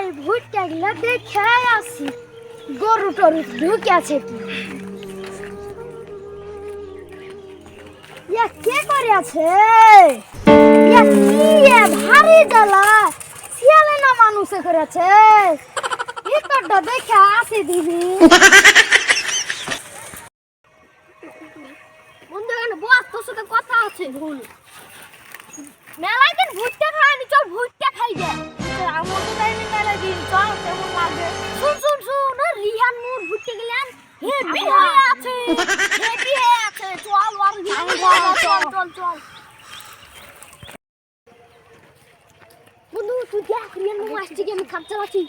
এই ভুট্টা গুলা দেখে আসি গরু টরু ঢুকে আছে কি কে করে আছে ভারী জ্বালা শিয়ালে না মানুষে করেছে ভিতরটা দেখে আসি দিবি বন্ধু এখানে বস তোর সাথে কথা আছে ভুল মেলায় দিন ভুট্টা খাইনি চল ভুট্টা খাই দে আমার তো যাইনি মেলায় দিন চল কেমন লাগে শুন রিহান মুর ভুট্টা গেলেন হেভি হয়ে আছে চল আর চল বন্ধু তুই দেখ রিহান মুর আসছে কি আমি খাপ চালাচ্ছি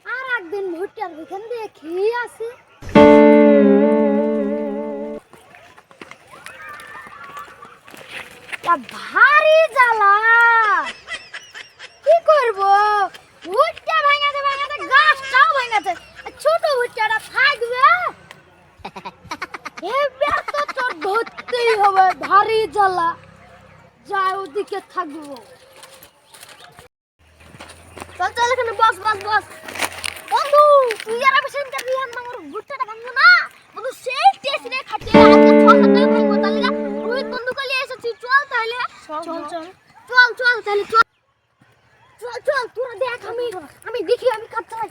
আর একদিন ভুট্টার এখান দিয়ে খেয়ে আসি ভারী জ্বালা কি করবো ভুট্টা ভাঙাতে গাছটাও ভাঙাতে ছোট ভুট্টাটা থাকবে তোর ধরতেই হবে ভারী জ্বালা যাই ওদিকে থাকবো চল এখানে বস বন্ধু তুই আর আমি সেন্টার রিহান মামার ভুট্টাটা ভাঙবো না বন্ধু সেই টেস্ট রে খাইতে আজকে 6-7 টাকা ভাঙবো তাহলে রোহিত বন্ধু কলি এসেছি চল তাহলে চল তাহলে চল তোরা দেখ আমি দেখি আমি কাজ চালাই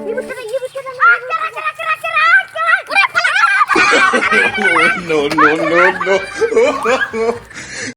এই ভুট্টাটা No.